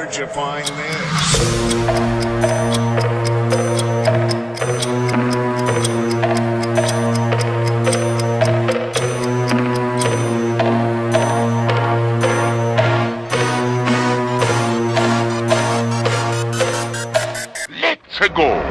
Where'd you find this? Let's go!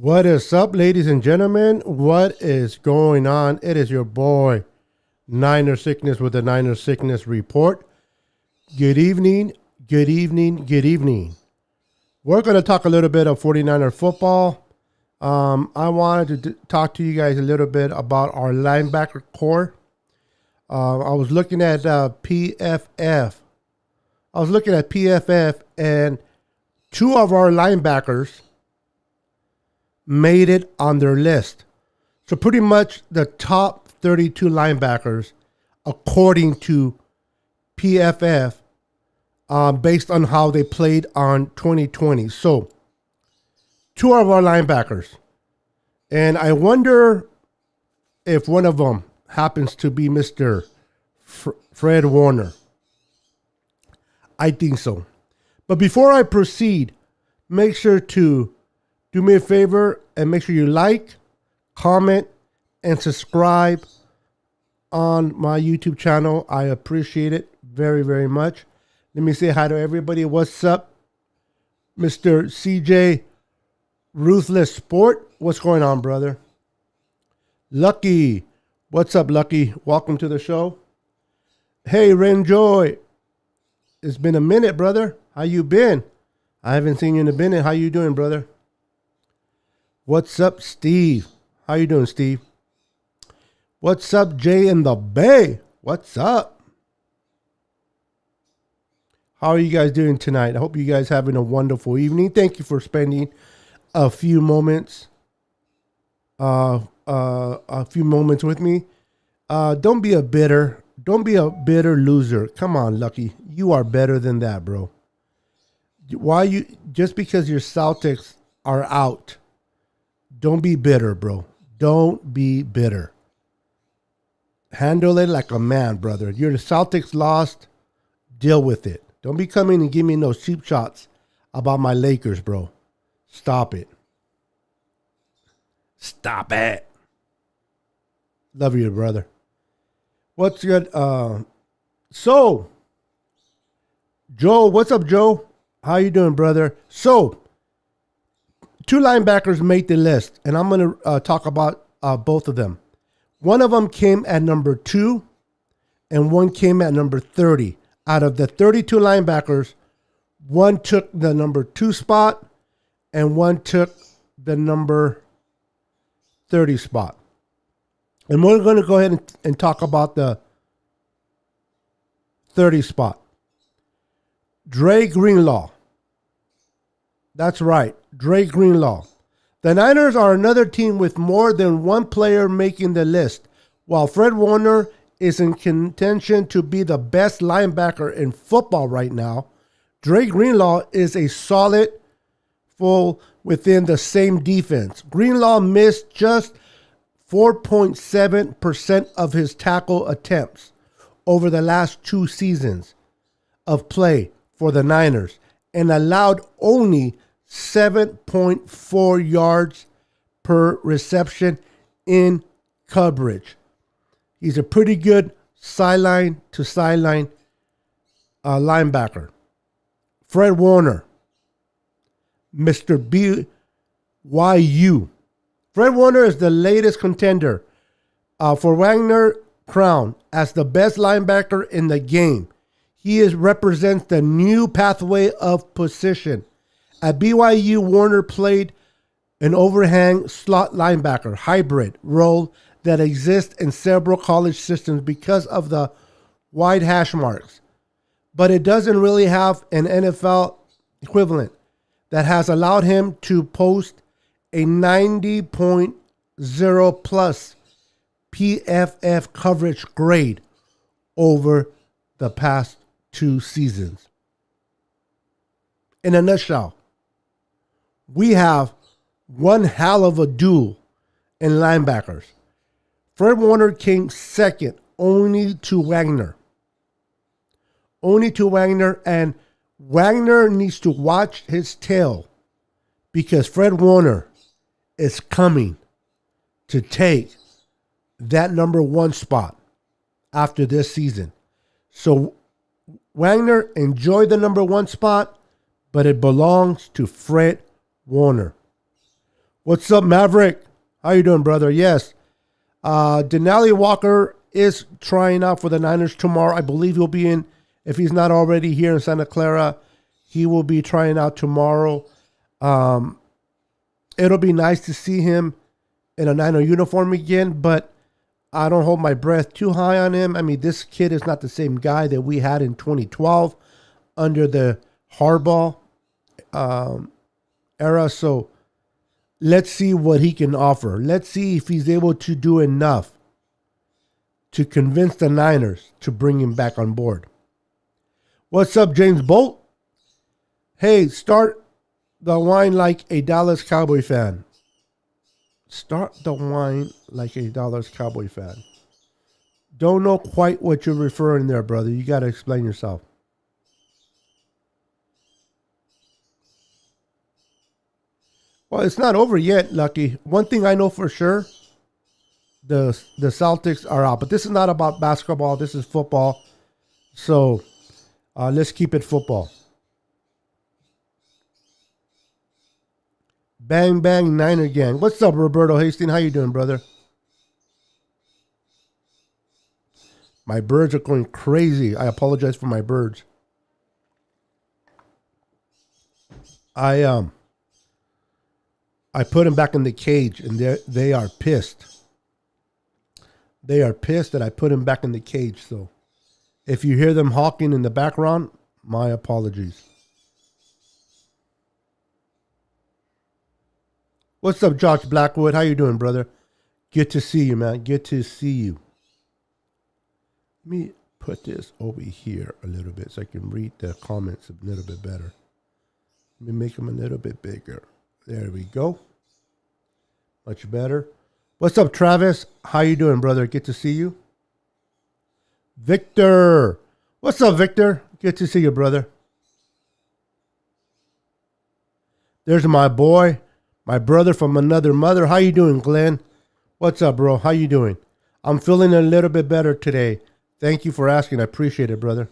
What is up, ladies and gentlemen? What is going on? It is your boy, Niner Sickness, with the Niner Sickness Report. Good evening, good evening, good evening. We're going to talk a little bit of 49er football. I wanted to talk to you guys a little bit about our linebacker core. I was looking at PFF. And two of our linebackers made it on their list. So pretty much the top 32 linebackers, according to PFF, based on how they played on 2020. So two of our linebackers. And I wonder if one of them happens to be Mr. Fred Warner. I think so. But before I proceed, make sure to do me a favor and make sure you like, comment, and subscribe on my YouTube channel. I appreciate it very, very much. Let me say hi to everybody. What's up, Mr. CJ Ruthless Sport? What's going on, brother? Lucky. What's up, Lucky? Welcome to the show. Hey, Renjoy. It's been a minute, brother. How you been? I haven't seen you in a minute. How you doing, brother? What's up, Steve? How you doing, Steve? What's up, Jay in the Bay? What's up? How are you guys doing tonight? I hope you guys having a wonderful evening. Thank you for spending a few moments, with me. Don't be a bitter loser. Come on, Lucky. You are better than that, bro. Just because your Celtics are out, don't be bitter, bro. Don't be bitter. Handle it like a man, brother. Your Celtics lost. Deal with it. Don't be coming and give me no cheap shots about my Lakers, bro. Stop it. Stop it. Love you, brother. What's good? So, Joe, what's up, Joe? How you doing, brother? So, two linebackers made the list, and I'm going to talk about both of them. One of them came at number 2, and one came at number 30. Out of the 32 linebackers, one took the number 2 spot, and one took the number 30 spot. And we're going to go ahead and talk about the 30 spot. Dre Greenlaw. That's right, Dre Greenlaw. The Niners are another team with more than one player making the list, while Fred Warner is in contention to be the best linebacker in football right now. Dre Greenlaw is a solid full within the same defense. Greenlaw missed just 4.7% of his tackle attempts over the last 2 seasons of play for the Niners and allowed only 7.4 yards per reception in coverage. He's a pretty good sideline to sideline linebacker. Fred Warner, Mr. BYU. Fred Warner is the latest contender for Wagner crown as the best linebacker in the game. He represents the new pathway of position. At BYU, Warner played an overhang slot linebacker hybrid role that exists in several college systems because of the wide hash marks. But it doesn't really have an NFL equivalent that has allowed him to post a 90.0 plus PFF coverage grade over the past 2 seasons. In a nutshell, we have one hell of a duel in linebackers. Fred Warner came second only to Wagner. And Wagner needs to watch his tail because Fred Warner is coming to take that number 1 spot after this season. So Wagner, enjoy the number 1 spot, but it belongs to Fred Warner. What's up, Maverick? How you doing, brother? Yes. Denali Walker is trying out for the Niners tomorrow. I believe he'll be in, if he's not already here in Santa Clara, he will be trying out tomorrow. It'll be nice to see him in a Niner uniform again, but I don't hold my breath too high on him. I mean, this kid is not the same guy that we had in 2012 under the Harbaugh era. So let's see what he can offer. Let's see if he's able to do enough to convince the Niners to bring him back on board. What's up, James Bolt? Hey, start the wine like a Dallas Cowboy fan. Start the wine like a Dallas Cowboy fan. Don't know quite what you're referring there, brother. You got to explain yourself. Well, it's not over yet, Lucky. One thing I know for sure, the Celtics are out. But this is not about basketball. This is football. So let's keep it football. Bang, bang, Niner gang. What's up, Roberto Hastings? How you doing, brother? My birds are going crazy. I apologize for my birds. I put them back in the cage, and they are pissed. They are pissed that I put them back in the cage. So if you hear them hawking in the background, my apologies. What's up, Josh Blackwood? How you doing, brother? Good to see you, man. Good to see you. Let me put this over here a little bit so I can read the comments a little bit better. Let me make them a little bit bigger. There we go. Much better. What's up, Travis? How you doing, brother? Good to see you. Victor. What's up, Victor? Good to see you, brother. There's my boy. My brother from another mother. How you doing, Glenn? What's up, bro? How you doing? I'm feeling a little bit better today. Thank you for asking. I appreciate it, brother.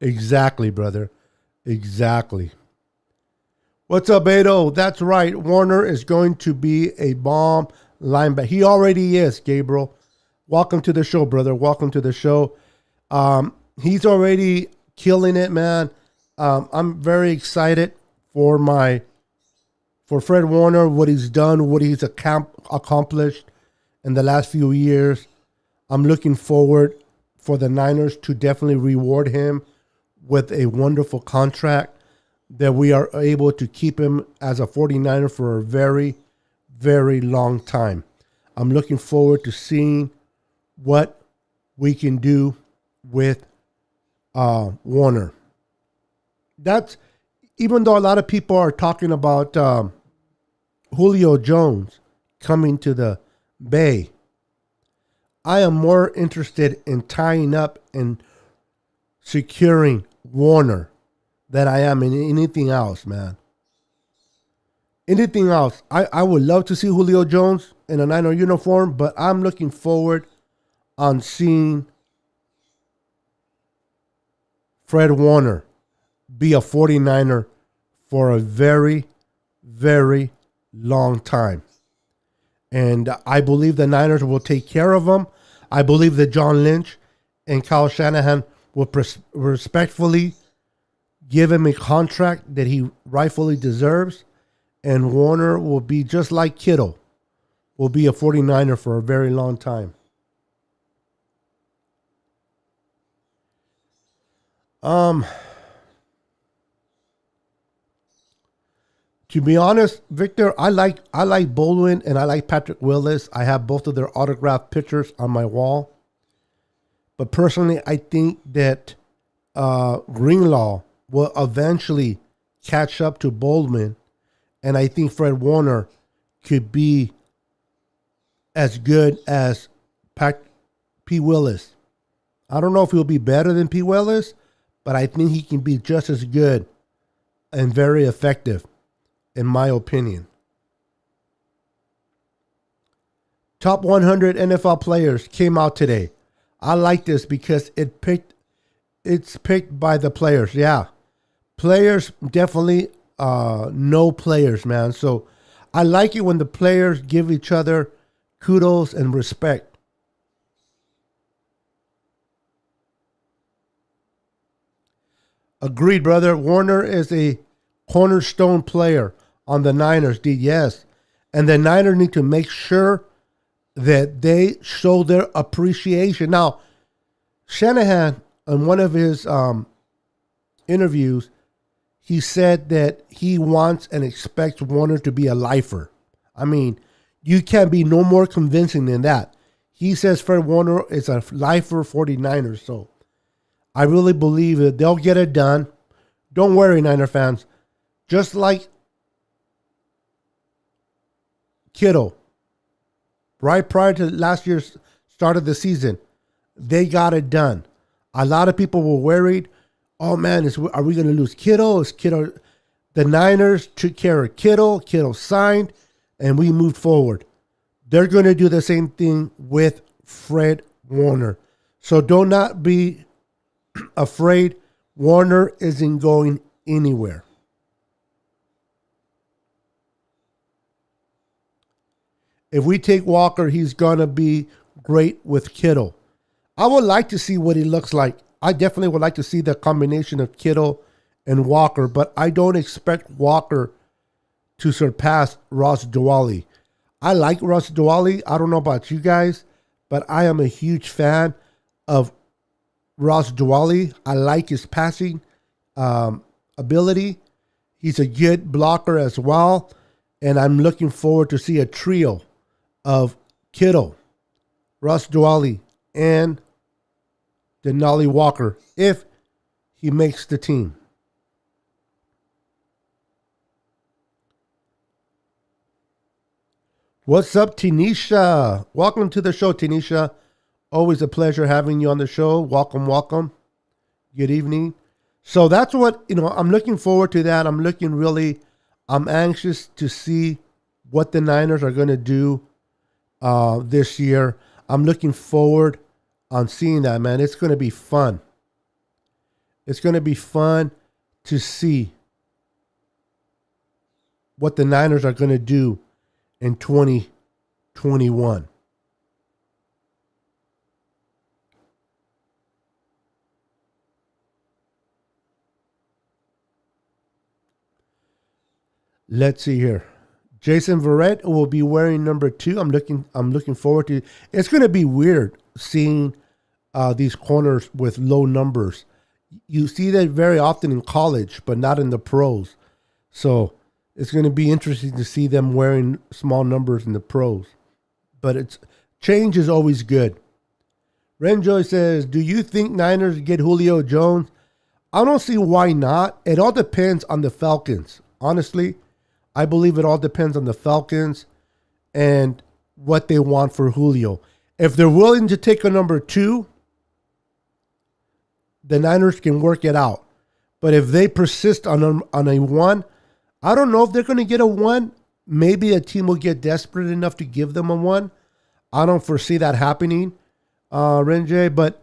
Exactly, brother. Exactly. What's up, Beto? That's right. Warner is going to be a bomb linebacker. He already is, Gabriel. Welcome to the show, brother. Welcome to the show. He's already killing it, man. I'm very excited for Fred Warner, what he's done, what he's accomplished in the last few years. I'm looking forward for the Niners to definitely reward him with a wonderful contract, that we are able to keep him as a 49er for a very, very long time. I'm looking forward to seeing what we can do with Warner. That's even though a lot of people are talking about Julio Jones coming to the Bay, I am more interested in tying up and securing Warner than I am in anything else, man. Anything else. I would love to see Julio Jones in a Niner uniform, but I'm looking forward on seeing Fred Warner be a 49er for a very, very long time. And I believe the Niners will take care of him. I believe that John Lynch and Kyle Shanahan will respectfully give him a contract that he rightfully deserves. And Warner will be just like Kittle, will be a 49er for a very long time. To be honest, Victor, I like Baldwin and I like Patrick Willis. I have both of their autographed pictures on my wall. But personally, I think that Greenlaw will eventually catch up to Baldwin. And I think Fred Warner could be as good as P. Willis. I don't know if he'll be better than P. Willis, but I think he can be just as good and very effective, in my opinion. Top 100 NFL players came out today. I like this because it's picked by the players. Yeah. Players definitely know players, man. So I like it when the players give each other kudos and respect. Agreed, brother. Warner is a cornerstone player on the Niners, D. Yes. And the Niners need to make sure that they show their appreciation. Now, Shanahan, in one of his interviews, he said that he wants and expects Warner to be a lifer. I mean, you can't be no more convincing than that. He says Fred Warner is a lifer 49ers. So I really believe that they'll get it done. Don't worry, Niner fans. Just like Kittle, right prior to last year's start of the season, they got it done. A lot of people were worried. Oh man, are we going to lose Kittle? Is Kittle? The Niners took care of Kittle. Kittle signed, and we moved forward. They're going to do the same thing with Fred Warner. So do not be afraid. Warner isn't going anywhere. If we take Walker, he's going to be great with Kittle. I would like to see what he looks like. I definitely would like to see the combination of Kittle and Walker, but I don't expect Walker to surpass Ross Dwally. I like Ross Dwally. I don't know about you guys, but I am a huge fan of Ross Dwally. I like his passing ability. He's a good blocker as well, and I'm looking forward to see a trio of Kittle, Ross Dwally, and Denali Walker if he makes the team. What's up, Tanisha? Welcome to the show, Tanisha. Always a pleasure having you on the show. Welcome, welcome. Good evening. So that's what, I'm looking forward to that. I'm anxious to see what the Niners are going to do this year. I'm looking forward on seeing that, man. It's going to be fun. It's going to be fun to see what the Niners are going to do in 2021. Let's see here. Jason Verrett will be wearing number 2. I'm looking forward to it. It's going to be weird seeing these corners with low numbers. You see that very often in college, but not in the pros. So it's going to be interesting to see them wearing small numbers in the pros. But it's change is always good. Renjoy says, do you think Niners get Julio Jones? I don't see why not. It all depends on the Falcons. Honestly, I believe it all depends on the Falcons and what they want for Julio. If they're willing to take a number 2, the Niners can work it out. But if they persist on a 1, I don't know if they're going to get a 1. Maybe a team will get desperate enough to give them a 1. I don't foresee that happening, Renjay. But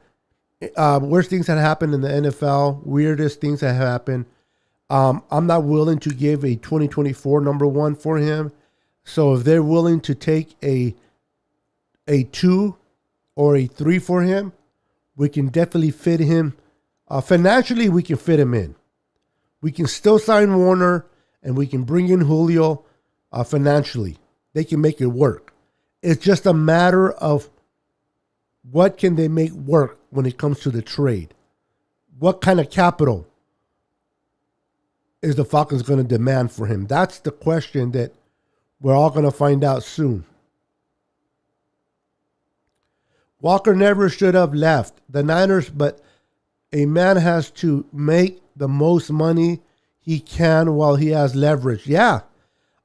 worst things that happen in the NFL, weirdest things that happen. I'm not willing to give a 2024 number 1 for him. So if they're willing to take a 2 or a 3 for him, we can definitely fit him. Financially, we can fit him in. We can still sign Warner, and we can bring in Julio financially. They can make it work. It's just a matter of what can they make work when it comes to the trade. What kind of capital is the Falcons going to demand for him? That's the question that we're all going to find out soon. Walker never should have left the Niners, but a man has to make the most money he can while he has leverage. Yeah,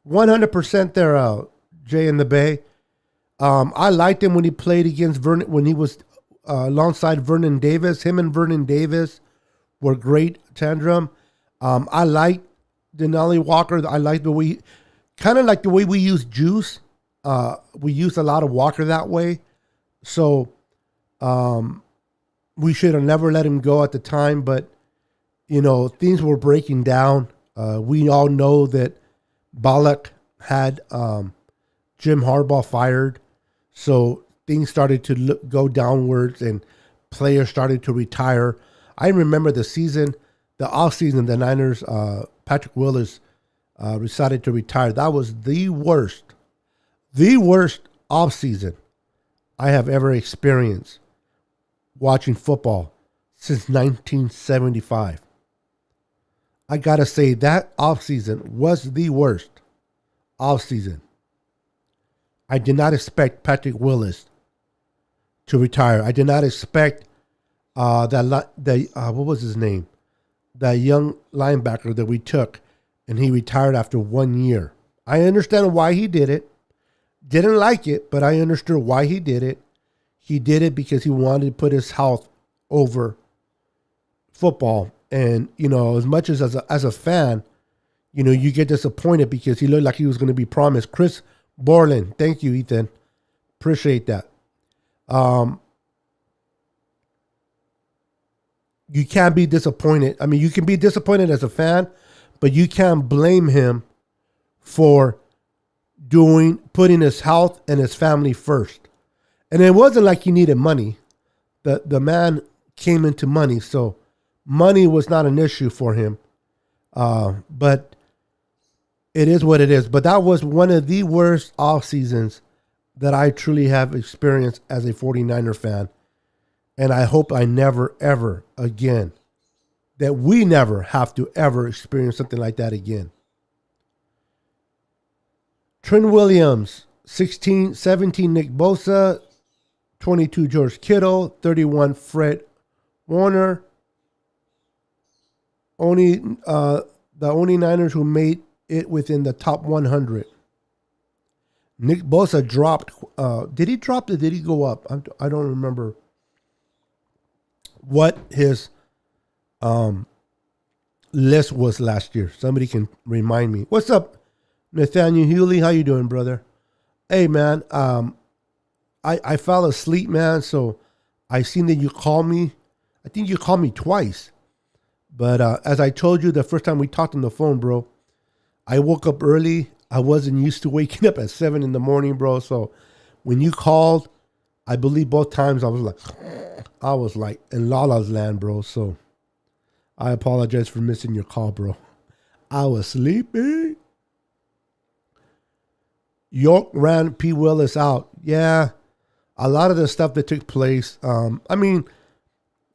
100% there, Jay in the Bay. I liked him when he played against Vernon, when he was alongside Vernon Davis. Him and Vernon Davis were great tandem. I like Denali Walker. I like the way, kind of like the way we use Juice. We use a lot of Walker that way. So we should have never let him go at the time. But, you know, things were breaking down. We all know that Ballack had Jim Harbaugh fired. So things started to go downwards and players started to retire. I remember the offseason, the Niners, Patrick Willis decided to retire. That was the worst offseason I have ever experienced watching football since 1975. I got to say that offseason was the worst offseason. I did not expect Patrick Willis to retire. I did not expect what was his name? That young linebacker that we took, and he retired after 1 year. I understand why he did it. Didn't like it, but I understood why he did it. He did it because he wanted to put his health over football. And, you know, as much as a fan, you know, you get disappointed because he looked like he was going to be promised. Chris Borland, thank you, Ethan. Appreciate that. You can't be disappointed. I mean, you can be disappointed as a fan, but you can't blame him for putting his health and his family first. And it wasn't like he needed money. The man came into money, so money was not an issue for him. But it is what it is. But that was one of the worst off seasons that I truly have experienced as a 49er fan. And I hope I never, ever again, that we never have to ever experience something like that again. Trent Williams, 17 Nick Bosa, 22 George Kittle, 31 Fred Warner. The only Niners who made it within the top 100. Nick Bosa dropped. Did he drop or did he go up? I don't remember what his list was last year. Somebody can remind me. What's up, Nathaniel Hewley? How you doing, brother? Hey, man. I fell asleep, man. So I seen that you called me. I think you called me twice. But as I told you the first time we talked on the phone, bro, I woke up early. I wasn't used to waking up at 7 in the morning, bro. So when you called, I believe both times I was like in Lala's land, bro. So I apologize for missing your call, bro. I was sleeping. York ran P. Willis out. Yeah, a lot of the stuff that took place. I mean,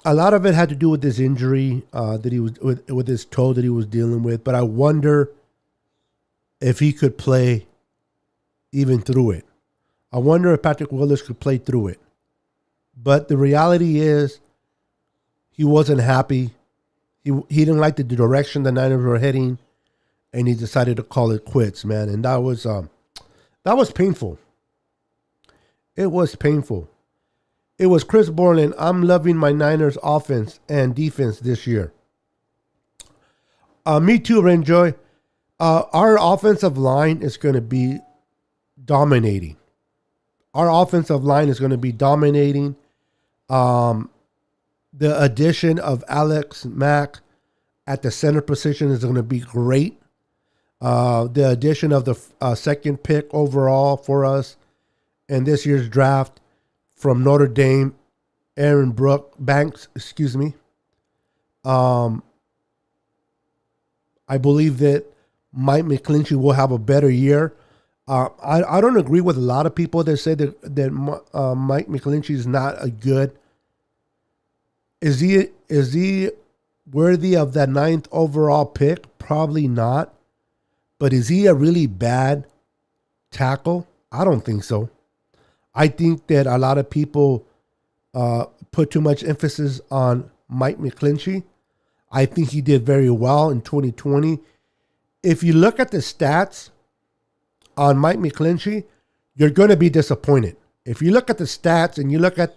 A lot of it had to do with this injury that he was with his toe that he was dealing with. But I wonder if he could play even through it. I wonder if Patrick Willis could play through it. But the reality is, he wasn't happy. He didn't like the direction the Niners were heading, and he decided to call it quits, man. And that was painful. It was painful. It was Chris Borland. I'm loving my Niners offense and defense this year. Me too, Renjoy. Our offensive line is going to be dominating. Our offensive line is going to be dominating. The addition of Alex Mack at the center position is going to be great. The addition of the second pick overall for us in this year's draft from Notre Dame, Aaron Banks, excuse me. I believe that Mike McGlinchey will have a better year. I don't agree with a lot of people that say that Mike McGlinchey is not a good. Is he worthy of that 9th overall pick? Probably not. But is he a really bad tackle? I don't think so. I think that a lot of people put too much emphasis on Mike McGlinchey. I think he did very well in 2020. If you look at the stats on Mike McGlinchey, you're going to be disappointed. If you look at the stats and you look at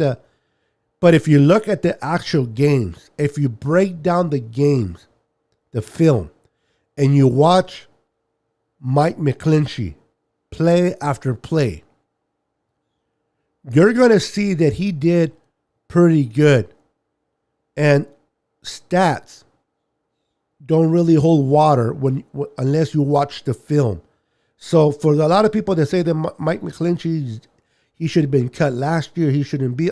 but if you look at the actual games, if you break down the games, the film, and you watch Mike McGlinchey play after play, you're going to see that he did pretty good. And stats don't really hold water unless you watch the film. So for a lot of people that say that Mike McGlinchey, he should have been cut last year, he shouldn't be.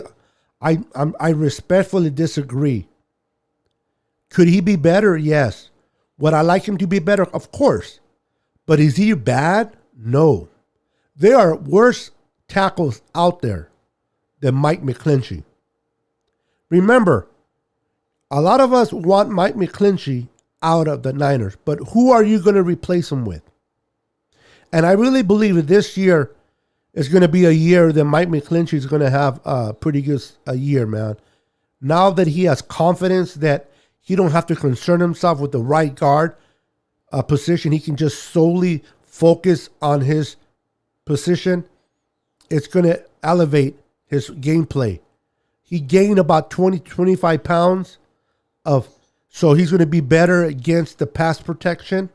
I respectfully disagree. Could he be better? Yes. Would I like him to be better? Of course. But is he bad? No. There are worse tackles out there than Mike McGlinchey. Remember, a lot of us want Mike McGlinchey out of the Niners, but who are you going to replace him with? And I really believe that this year is going to be a year that Mike McGlinchey is going to have a pretty good year, man. Now that he has confidence that he don't have to concern himself with the right guard position, he can just solely focus on his position. It's going to elevate his gameplay. He gained about 25 pounds so he's going to be better against the pass protection.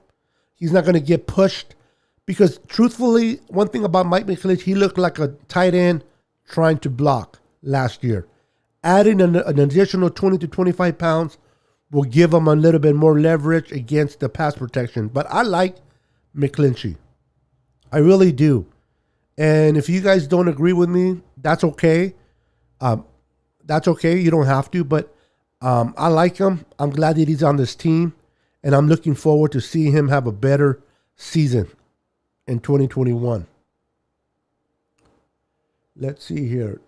He's not going to get pushed. Because truthfully, one thing about Mike McGlinchey, he looked like a tight end trying to block last year. Adding an additional 20 to 25 pounds will give him a little bit more leverage against the pass protection. But I like McGlinchey. I really do. And if you guys don't agree with me, that's okay. That's okay. You don't have to. But I like him. I'm glad that he's on this team. And I'm looking forward to seeing him have a better season in 2021. Let's see here.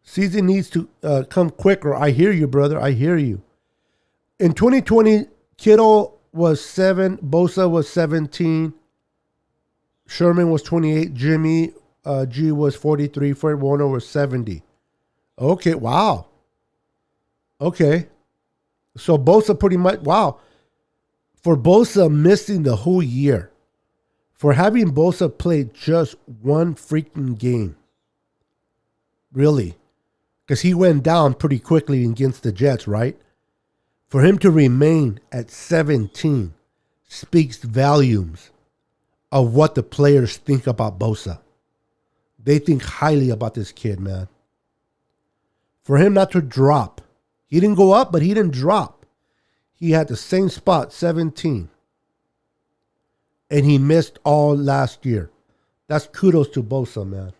Season needs to come quicker. I hear you, brother. I hear you. In 2020, Kittle was 7, Bosa was 17, Sherman was 28, Jimmy G was 43, Fred Warner was 70. Okay, wow. Okay. So Bosa pretty much, wow. For Bosa missing the whole year, for having Bosa play just one freaking game, really, because he went down pretty quickly against the Jets, right? For him to remain at 17 speaks volumes of what the players think about Bosa. They think highly about this kid, man. For him not to drop, he didn't go up, but he didn't drop. He had the same spot, 17. And he missed all last year. That's kudos to Bosa, man.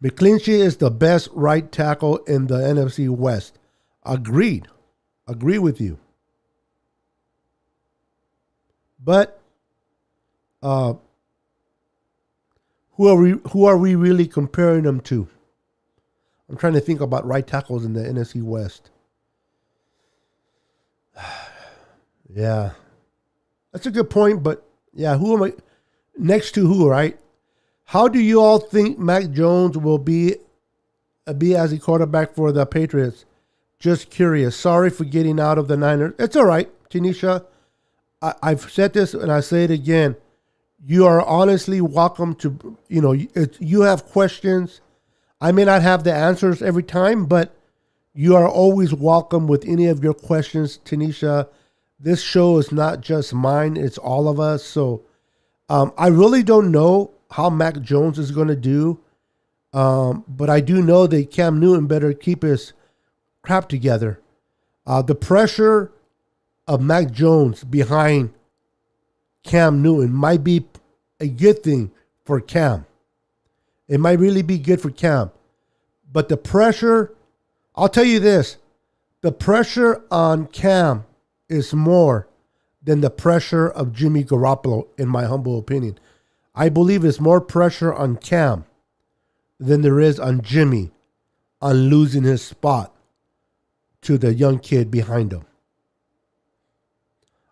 McGlinchey is the best right tackle in the NFC West. Agreed. Agree with you. But who are we really comparing him to? I'm trying to think about right tackles in the NFC West. Yeah. That's a good point, but yeah, who am I next to who, right? How do you all think Mac Jones will be as a quarterback for the Patriots? Just curious. Sorry for getting out of the Niners. It's all right, Tanisha. I've said this and I say it again. You are honestly welcome to, you have questions. I may not have the answers every time, but you are always welcome with any of your questions, Tanisha. This show is not just mine, it's all of us. So I really don't know how Mac Jones is going to do. But I do know that Cam Newton better keep his crap together. The pressure of Mac Jones behind Cam Newton might be a good thing for Cam. It might really be good for Cam. But the pressure, I'll tell you this, the pressure on Cam is more than the pressure of Jimmy Garoppolo, in my humble opinion. I believe it's more pressure on Cam than there is on Jimmy on losing his spot to the young kid behind him.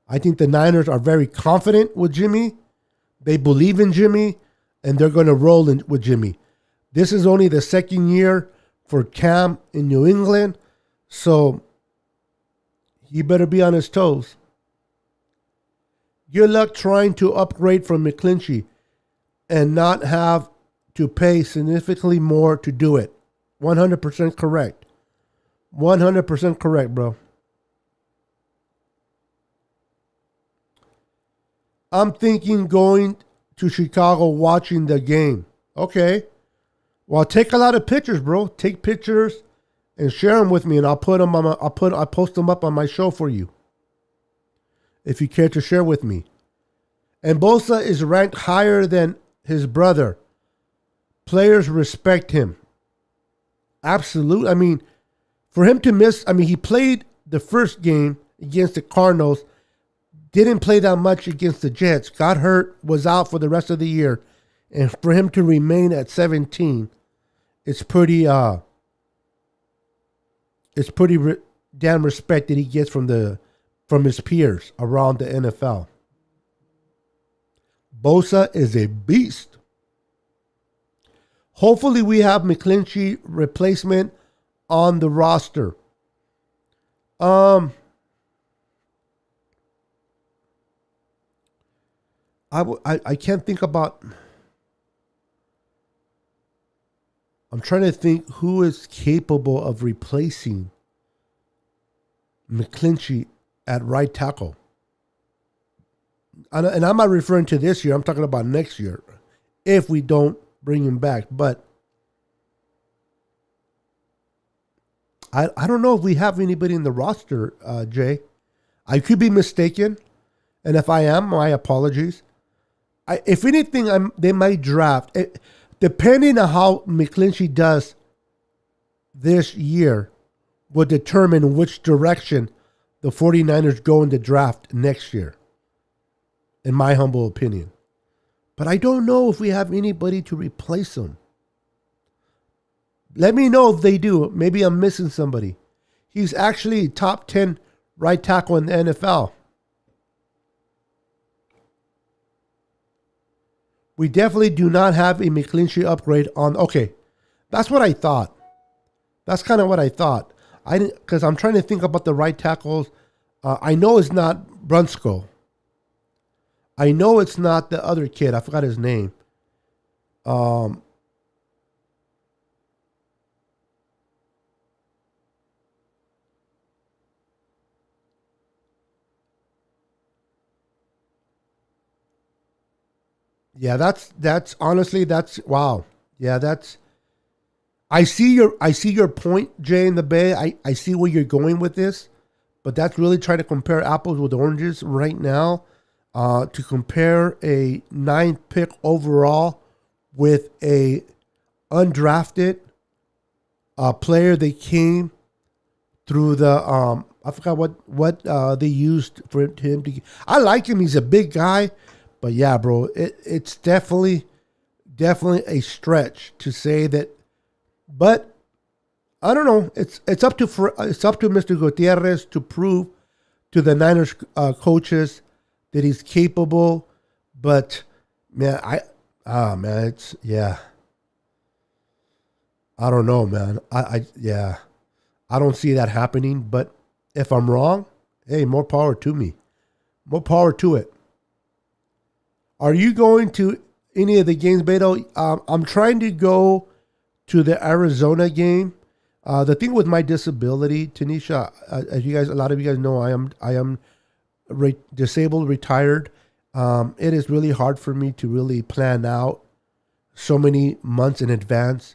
I think the Niners are very confident with Jimmy. They believe in Jimmy, and they're going to roll with Jimmy. This is only the second year for Cam in New England, so he better be on his toes. Good luck trying to upgrade from McClinchy and not have to pay significantly more to do it. 100% correct. 100% correct, bro. I'm thinking going to Chicago watching the game. Okay. Well, take a lot of pictures, bro. Take pictures and share them with me, and I'll post them up on my show for you, if you care to share with me. And Bosa is ranked higher than his brother. Players respect him. Absolutely. I mean, for him to miss, he played the first game against the Cardinals, didn't play that much against the Jets, got hurt, was out for the rest of the year. And for him to remain at 17, it's pretty damn respect that he gets from his peers around the NFL. Bosa is a beast. Hopefully we have McClinchy replacement on the roster. I can't think about. I'm trying to think who is capable of replacing McClinchy at right tackle. And I'm not referring to this year. I'm talking about next year, if we don't bring him back. But I don't know if we have anybody in the roster, Jay. I could be mistaken, and if I am, my apologies. If anything, they might draft. Depending on how McClinchy does this year will determine which direction the 49ers go in the draft next year, in my humble opinion. But I don't know if we have anybody to replace him. Let me know if they do. Maybe I'm missing somebody. He's actually top 10 right tackle in the NFL. We definitely do not have a McClinchy upgrade on. Okay, that's what I thought. That's kind of what I thought. I didn't, because I'm trying to think about the right tackles. I know it's not Brunskill. I know it's not the other kid. I forgot his name. Yeah, that's honestly, that's wow. Yeah, that's. I see your point, Jay in the Bay. I see where you're going with this, but that's really trying to compare apples with oranges right now. To compare a 9th pick overall with a undrafted player that came through the I forgot what they used for him to. I like him. He's a big guy. But yeah, bro, it's definitely a stretch to say that. But I don't know. It's up to Mr. Gutierrez to prove to the Niners coaches that he's capable. But man, it's I don't know, man. I don't see that happening. But if I'm wrong, hey, more power to me. More power to it. Are you going to any of the games, Beto? I'm trying to go to the Arizona game. The thing with my disability, Tanisha, as a lot of you guys know, I am disabled, retired. It is really hard for me to really plan out so many months in advance.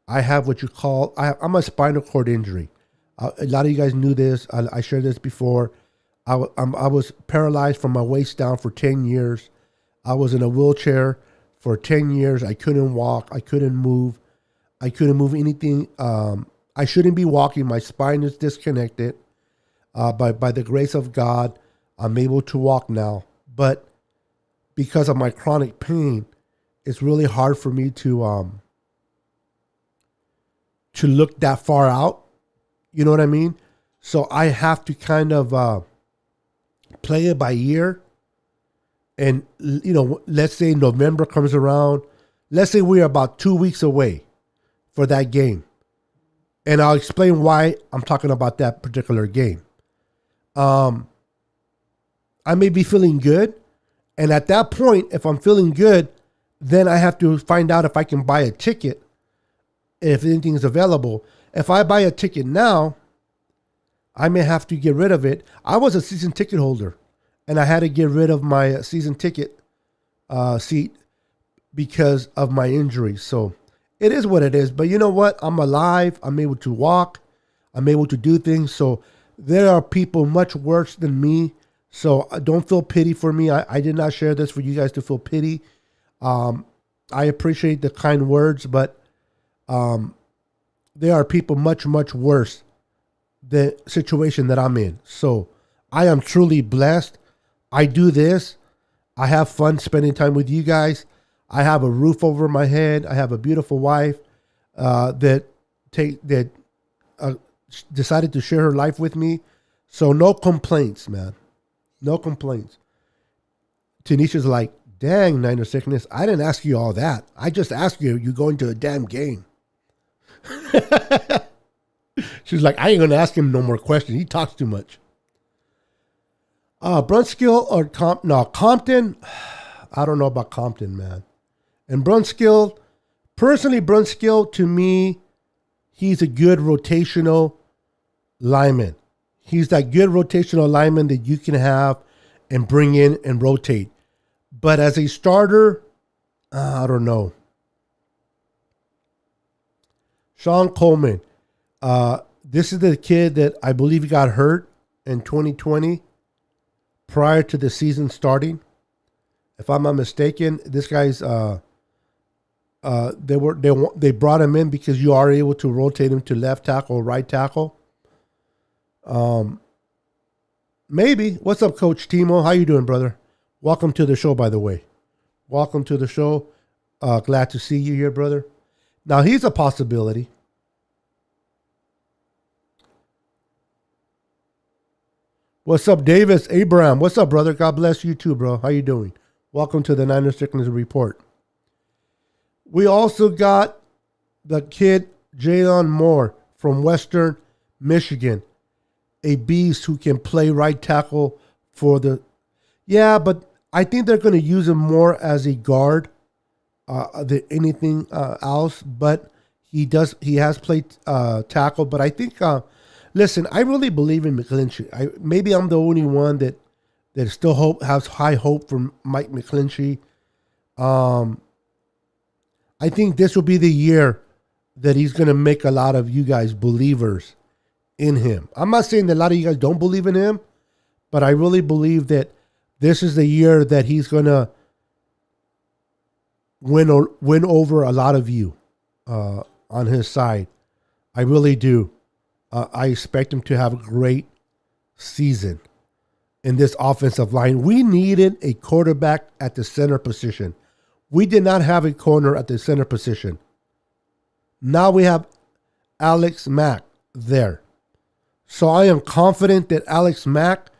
I have what you call, I'm a spinal cord injury. A lot of you guys knew this. I shared this before. I was paralyzed from my waist down for 10 years. I was in a wheelchair for 10 years. I couldn't walk. I couldn't move. I couldn't move anything. I shouldn't be walking. My spine is disconnected. By the grace of God, I'm able to walk now. But because of my chronic pain, it's really hard for me to look that far out. You know what I mean? So I have to kind of play it by ear. And, let's say November comes around. Let's say we're about 2 weeks away for that game. And I'll explain why I'm talking about that particular game. I may be feeling good. And at that point, if I'm feeling good, then I have to find out if I can buy a ticket, if anything is available. If I buy a ticket now, I may have to get rid of it. I was a season ticket holder, and I had to get rid of my season ticket seat because of my injury. So it is what it is. But you know what? I'm alive. I'm able to walk. I'm able to do things. So there are people much worse than me. So don't feel pity for me. I did not share this for you guys to feel pity. I appreciate the kind words, but there are people much, much worse the situation that I'm in. So I am truly blessed. I do this. I have fun spending time with you guys. I have a roof over my head. I have a beautiful wife that decided to share her life with me. So no complaints, man. No complaints. Tanisha's like, dang, Niner Sickness, I didn't ask you all that. I just asked you going to a damn game. She's like, I ain't going to ask him no more questions. He talks too much. Brunskill or Compton? I don't know about Compton, man. And Brunskill, personally, Brunskill, to me, he's a good rotational lineman. He's that good rotational lineman that you can have and bring in and rotate. But as a starter, I don't know. Sean Coleman. This is the kid that I believe he got hurt in 2020 prior to the season starting. If I'm not mistaken, this guy's they brought him in because you are able to rotate him to left tackle or right tackle. Maybe. What's up, Coach Timo? How you doing, brother? Welcome to the show, by the way. Welcome to the show. Glad to see you here, brother. Now, he's a possibility. What's up, Davis? Abraham. What's up, brother? God bless you too, bro. How you doing? Welcome to the Niner Sickness Report. We also got the kid, Jalen Moore from Western Michigan. A beast who can play right tackle for the... Yeah, but I think they're going to use him more as a guard than anything else. But he has played tackle. But I think... listen, I really believe in McClinchy. Maybe I'm the only one that still has high hope for Mike McClinchy. I think this will be the year that he's going to make a lot of you guys believers in him. I'm not saying that a lot of you guys don't believe in him, but I really believe that this is the year that he's going to win over a lot of you on his side. I really do. I expect him to have a great season in this offensive line. We needed a quarterback at the center position. We did not have a corner at the center position. Now we have Alex Mack there. So I am confident that Alex Mack,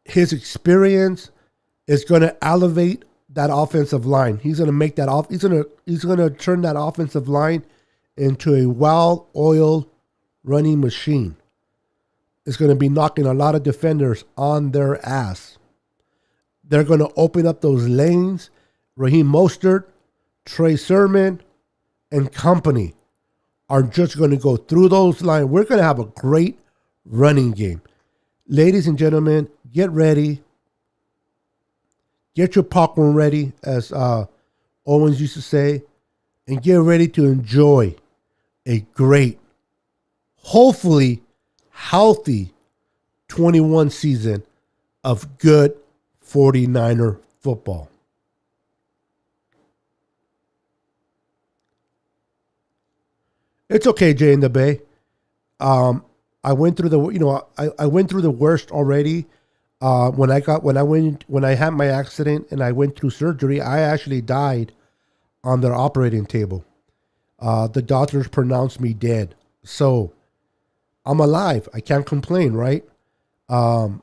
his experience is going to elevate that offensive line. He's going to make that off. He's going to turn that offensive line into a well-oiled running machine. It's going to be knocking a lot of defenders on their ass. They're going to open up those lanes. Raheem Mostert, Trey Sermon, and company are just going to go through those lines. We're going to have a great running game. Ladies and gentlemen, get ready. Get your popcorn ready, as Owens used to say, and get ready to enjoy a great, hopefully healthy 21 season of good 49er football. It's okay, Jay in the Bay. I went through I went through the worst already. When I had my accident and I went through surgery, I actually died on their operating table. The doctors pronounced me dead. So I'm alive. I can't complain, right? My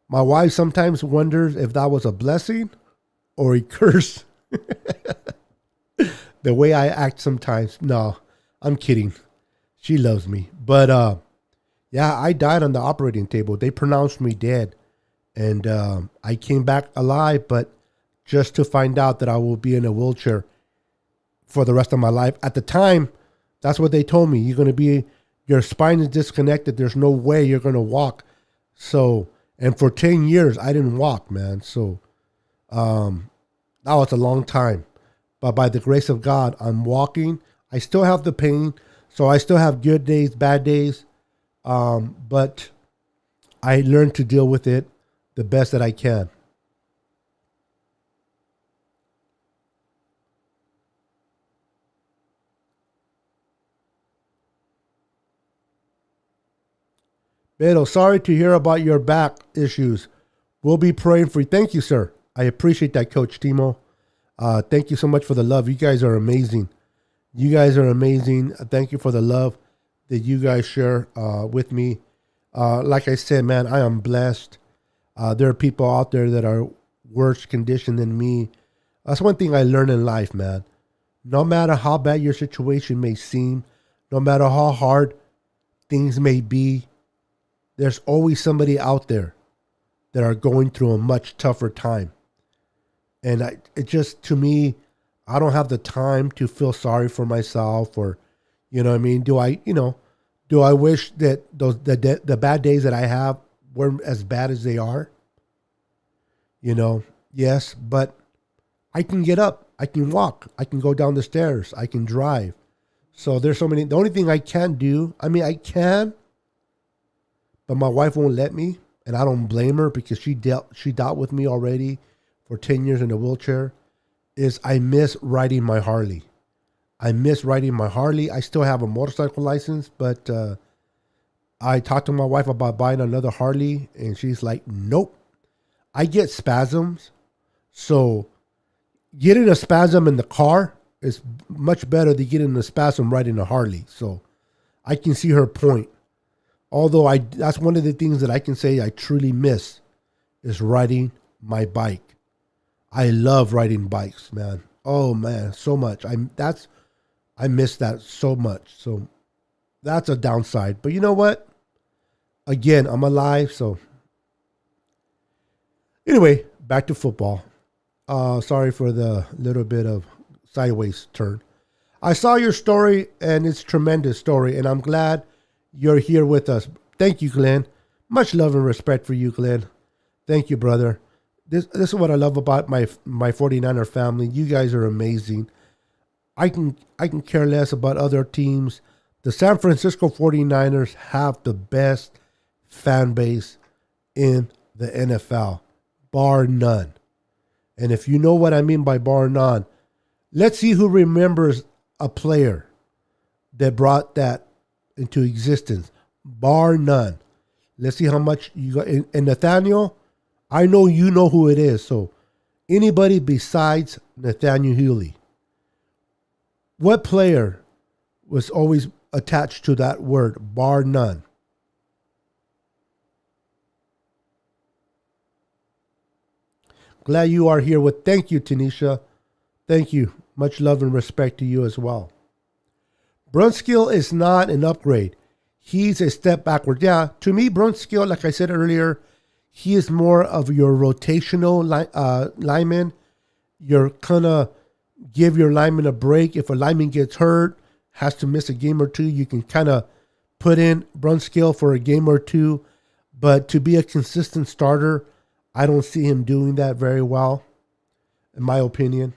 wife sometimes wonders if that was a blessing or a curse. The way I act sometimes. No, I'm kidding. She loves me. But yeah, I died on the operating table. They pronounced me dead. And I came back alive, but just to find out that I will be in a wheelchair for the rest of my life. At the time, that's what they told me. Your spine is disconnected. There's no way you're going to walk. So, and for 10 years, I didn't walk, man. So, that was a long time. But by the grace of God, I'm walking. I still have the pain. So I still have good days, bad days. But I learned to deal with it the best that I can. Beto, sorry to hear about your back issues. We'll be praying for you. Thank you, sir. I appreciate that, Coach Timo. Thank you so much for the love. You guys are amazing. You guys are amazing. Thank you for the love that you guys share with me. Like I said, man, I am blessed. There are people out there that are worse conditioned than me. That's one thing I learned in life, man. No matter how bad your situation may seem, no matter how hard things may be, there's always somebody out there that are going through a much tougher time. And it just, to me, I don't have the time to feel sorry for myself or, you know what I mean? Do I wish that the bad days that I have weren't as bad as they are? Yes, but I can get up, I can walk, I can go down the stairs, I can drive. So there's so many. The only thing I can't do, I can, but my wife won't let me, and I don't blame her because she dealt with me already for 10 years in a wheelchair, is I miss riding my Harley. I miss riding my Harley. I still have a motorcycle license, but I talked to my wife about buying another Harley, and she's like, nope. I get spasms, so getting a spasm in the car is much better than getting a spasm riding a Harley. So I can see her point. Although that's one of the things that I can say I truly miss is riding my bike. I love riding bikes, man. Oh man, so much. I miss that so much. So that's a downside. But you know what? Again, I'm alive, so anyway, back to football. Sorry for the little bit of sideways turn. I saw your story, and it's a tremendous story, and I'm glad you're here with us. Thank you, Glenn. Much love and respect for you, Glenn. Thank you, brother. This is what I love about my 49er family. You guys are amazing. I can care less about other teams. The San Francisco 49ers have the best fan base in the NFL, bar none. And if you know what I mean by bar none, let's see who remembers a player that brought that into existence. Bar none. Let's see how much you got. And Nathaniel, I know you know who it is. So anybody besides Nathaniel Healy, what player was always attached to that word, bar none. Glad you are here with. Thank you, Tanisha. Thank you. Much love and respect to you as well. Brunskill is not an upgrade. He's a step backward. Yeah, to me, Brunskill, like I said earlier, he is more of your rotational lineman. You're gonna give your lineman a break. If a lineman gets hurt, has to miss a game or two, you can kind of put in Brunskill for a game or two. But to be a consistent starter, I don't see him doing that very well, in my opinion.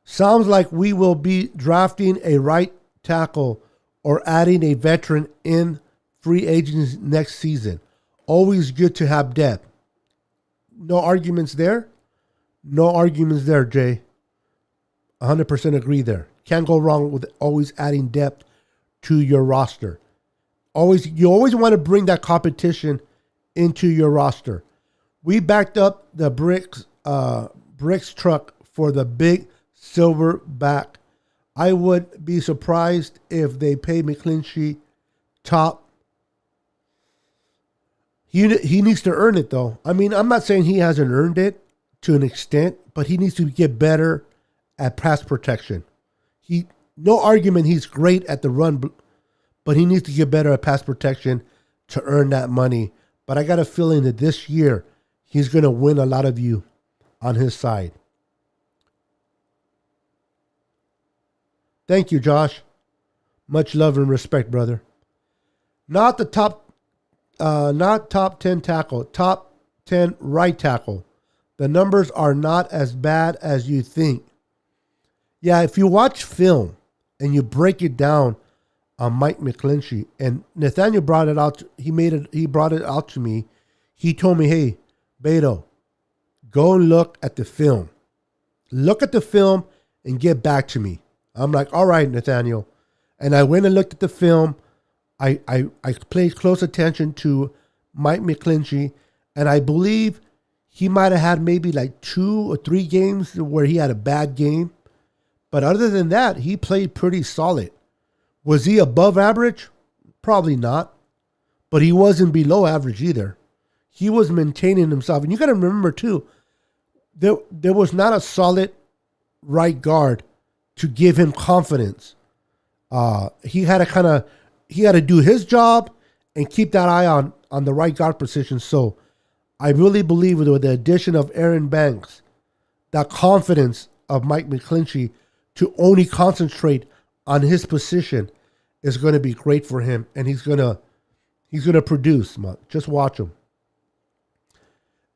Sounds like we will be drafting a right tackle or adding a veteran in free agents next season. Always good to have depth. No arguments there. No arguments there, Jay. 100% agree there. Can't go wrong with always adding depth to your roster. You always want to bring that competition into your roster. We backed up the bricks truck for the big silver back. I would be surprised if they pay McClinchy top. He needs to earn it, though. I mean, I'm not saying he hasn't earned it to an extent, but he needs to get better at pass protection. No argument he's great at the run, but he needs to get better at pass protection to earn that money. But I got a feeling that this year he's going to win a lot of you on his side. Thank you, Josh. Much love and respect, brother. Not top 10 tackle, top 10 right tackle. The numbers are not as bad as you think. Yeah, if you watch film and you break it down on Mike McClinchy, and Nathaniel brought it out, he brought it out to me. He told me, hey, Beto, go and look at the film. Look at the film and get back to me. I'm like, all right, Nathaniel. And I went and looked at the film. I paid close attention to Mike McClinchy, and I believe he might have had maybe like 2 or 3 games where he had a bad game. But other than that, he played pretty solid. Was he above average? Probably not. But he wasn't below average either. He was maintaining himself. And you got to remember, too, there was not a solid right guard to give him confidence. He had to do his job and keep that eye on the right guard position. So I really believe with the addition of Aaron Banks, that confidence of Mike McClinchy to only concentrate on his position is going to be great for him, and he's gonna produce. Just watch him.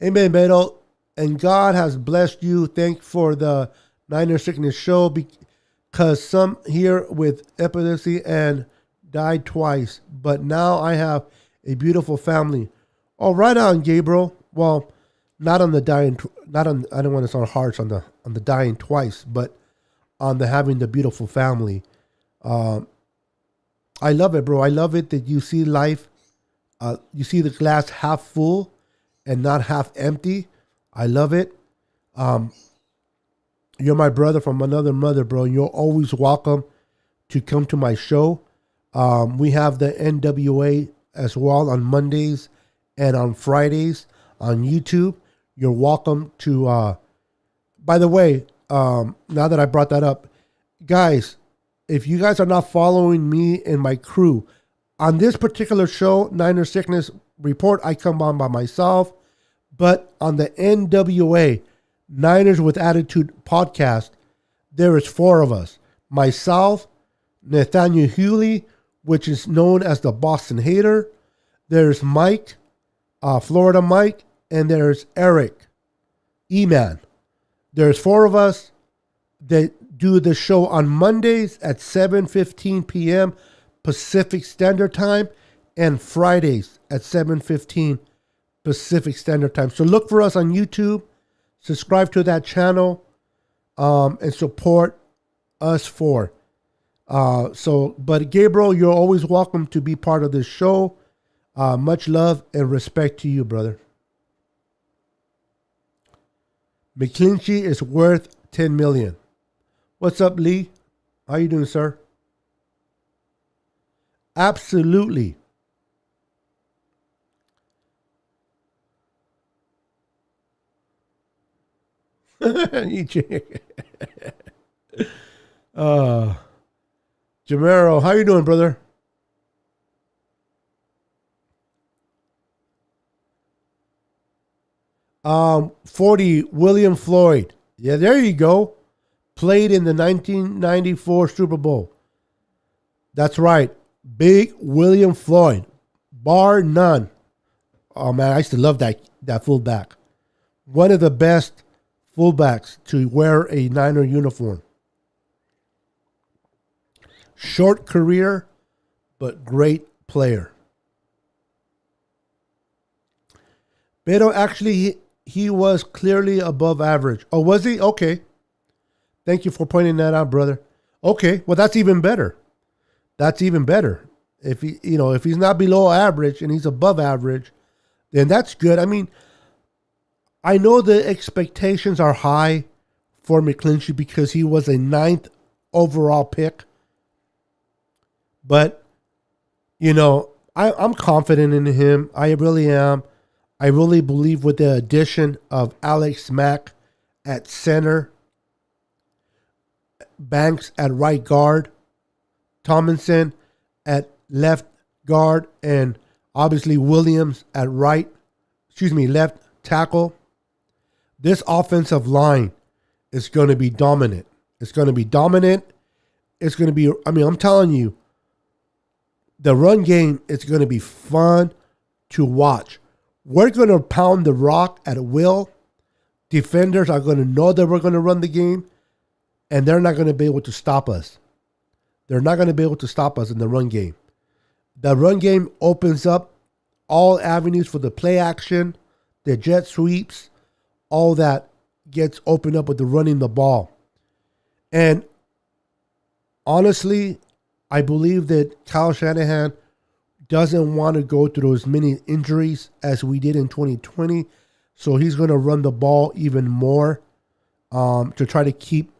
Amen, Beto. And God has blessed you. Thank for the Niner Sickness show, because some here with epilepsy and died twice, but now I have a beautiful family. Oh, right on, Gabriel. Well, not on the dying. I don't want to sound harsh on the dying twice, but on the having the beautiful family. I love it, bro. I love it that you see life. You see the glass half full and not half empty. I love it. You're my brother from another mother, bro. And you're always welcome to come to my show. We have the NWA as well on Mondays and on Fridays on YouTube. You're welcome to, by the way, now that I brought that up, guys, if you guys are not following me and my crew, on this particular show, Niner Sickness Report, I come on by myself. But on the NWA, Niners with Attitude podcast, there is 4 of us. Myself, Nathaniel Hewley, which is known as the Boston Hater. There's Mike, Florida Mike, and there's Eric, E-Man. There's 4 of us that do the show on Mondays at 7:15 p.m. Pacific Standard Time and Fridays at 7:15 Pacific Standard Time. So look for us on YouTube, subscribe to that channel, and support us 4. But Gabriel, you're always welcome to be part of this show. Much love and respect to you, brother. McClinchy is worth $10 million. What's up, Lee? How you doing, sir? Absolutely. uh, Jamero, how you doing, brother? 40, William Floyd. Yeah, there you go. Played in the 1994 Super Bowl. That's right. Big William Floyd. Bar none. Oh, man, I used to love that fullback. One of the best fullbacks to wear a Niner uniform. Short career, but great player. Beto, actually, he was clearly above average. Oh, was he? Okay. Thank you for pointing that out, brother. Okay, well, that's even better. That's even better. If if he's not below average and he's above average, then that's good. I mean, I know the expectations are high for McClinchy because he was a ninth overall pick. But, I'm confident in him. I really am. I really believe with the addition of Alex Mack at center, Banks at right guard, Tomlinson at left guard, and obviously Williams at left tackle. This offensive line is going to be dominant. It's going to be dominant. It's going to be, I'm telling you, the run game is going to be fun to watch. We're going to pound the rock at will. Defenders are going to know that we're going to run the game, and they're not going to be able to stop us. They're not going to be able to stop us in the run game. The run game opens up all avenues for the play action, the jet sweeps, all that gets opened up with the running the ball. And honestly, I believe that Kyle Shanahan doesn't want to go through as many injuries as we did in 2020. So he's going to run the ball even more to try to keep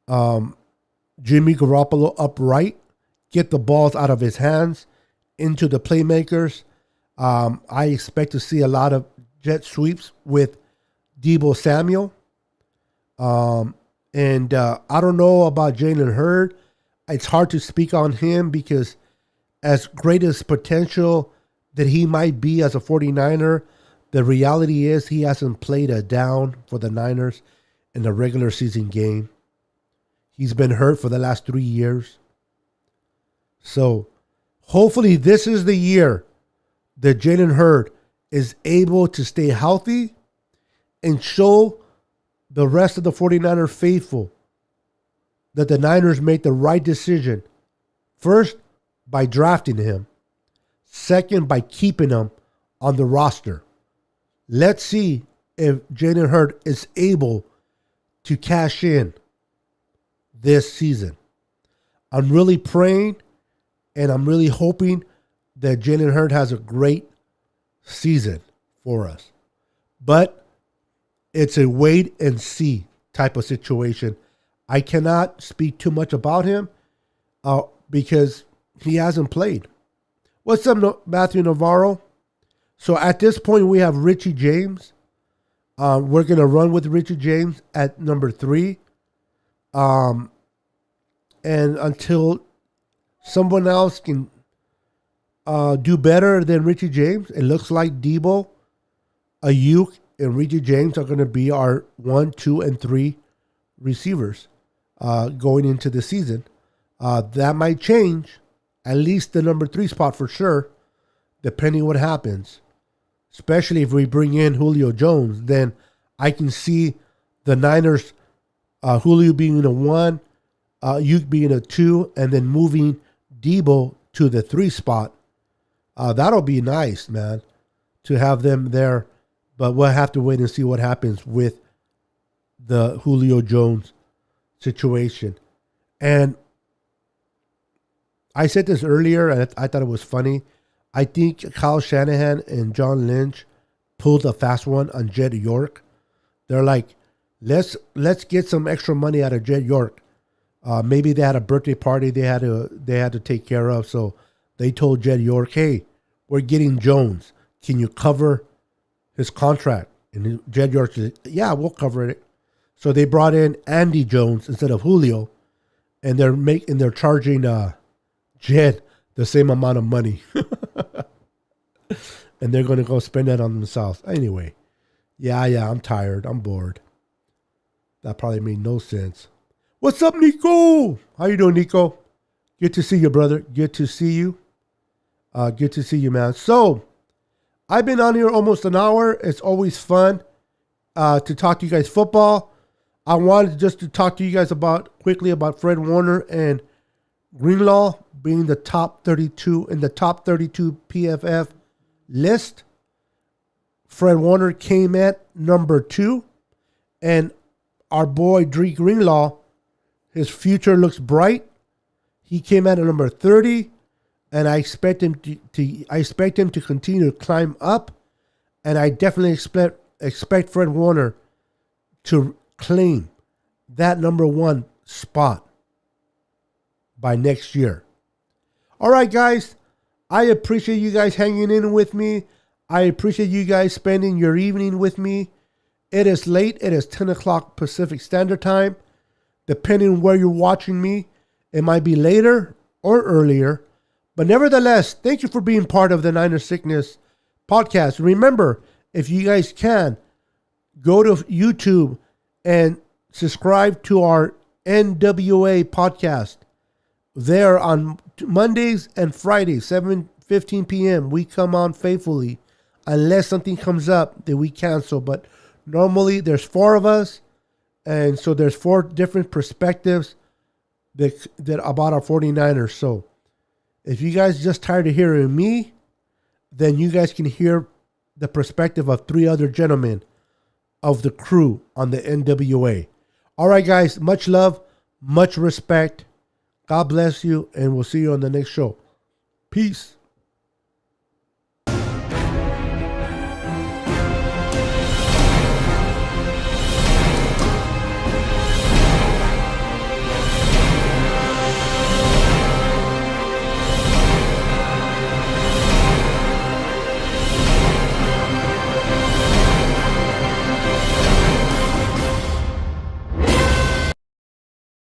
Jimmy Garoppolo upright, get the balls out of his hands into the playmakers. I expect to see a lot of jet sweeps with Deebo Samuel. And I don't know about Jalen Hurd. It's hard to speak on him because as great as potential that he might be as a 49er, the reality is he hasn't played a down for the Niners in the regular season game. He's been hurt for the last 3 years. So hopefully this is the year that Jalen Hurd is able to stay healthy and show the rest of the 49er faithful that the Niners made the right decision. First, by drafting him. Second, by keeping him on the roster. Let's see if Jalen Hurd is able to cash in this season. I'm really praying and I'm really hoping that Jalen Hurd has a great season for us. But it's a wait and see type of situation. I cannot speak too much about him because he hasn't played. What's up, Matthew Navarro? So at this point, we have Richie James. We're going to run with Richie James at number 3. And until someone else can do better than Richie James, it looks like Deebo, Ayuk, and Richie James are going to be our 1, 2, and 3 receivers going into the season. That might change, at least the number 3 spot for sure, depending what happens. Especially if we bring in Julio Jones, then I can see the Niners, Julio being a 1, Ayuk being a 2, and then moving Deebo to the 3 spot. That'll be nice, man, to have them there. But we'll have to wait and see what happens with the Julio Jones situation. And I said this earlier, and I thought it was funny. I think Kyle Shanahan and John Lynch pulled a fast one on Jed York. They're like, let's get some extra money out of Jed York. Maybe they had a birthday party they had to take care of, so they told Jed York, hey, we're getting Jones. Can you cover his contract? And Jed York said, yeah, we'll cover it. So they brought in Andy Jones instead of Julio, and they're charging Jed the same amount of money. And they're going to go spend that on themselves. Anyway, yeah, I'm tired. I'm bored. That probably made no sense. What's up, Nico? How you doing, Nico? Good to see you, brother. Good to see you. Good to see you, man. So, I've been on here almost an hour. It's always fun to talk to you guys football. I wanted just to talk to you guys quickly about Fred Warner and Greenlaw being the top 32 in the top 32 PFF list. Fred Warner came at number 2, and our boy Dre Greenlaw, his future looks bright. He came at number 30, and I expect him to continue to climb up, and I definitely expect Fred Warner to claim that number 1 spot by next year. All right, guys. I appreciate you guys hanging in with me. I appreciate you guys spending your evening with me. It is late. It is 10 o'clock Pacific Standard Time. Depending on where you're watching me, it might be later or earlier. But nevertheless, thank you for being part of the Niner Sickness podcast. Remember, if you guys can, go to YouTube and subscribe to our NWA podcast. There on Mondays and Fridays, 7:15 p.m. We come on faithfully, unless something comes up that we cancel. But normally there's 4 of us, and so there's 4 different perspectives that about our 49ers. So if you guys just tired of hearing me, then you guys can hear the perspective of 3 other gentlemen of the crew on the NWA. All right, guys, much love, much respect. God bless you, and we'll see you on the next show. Peace.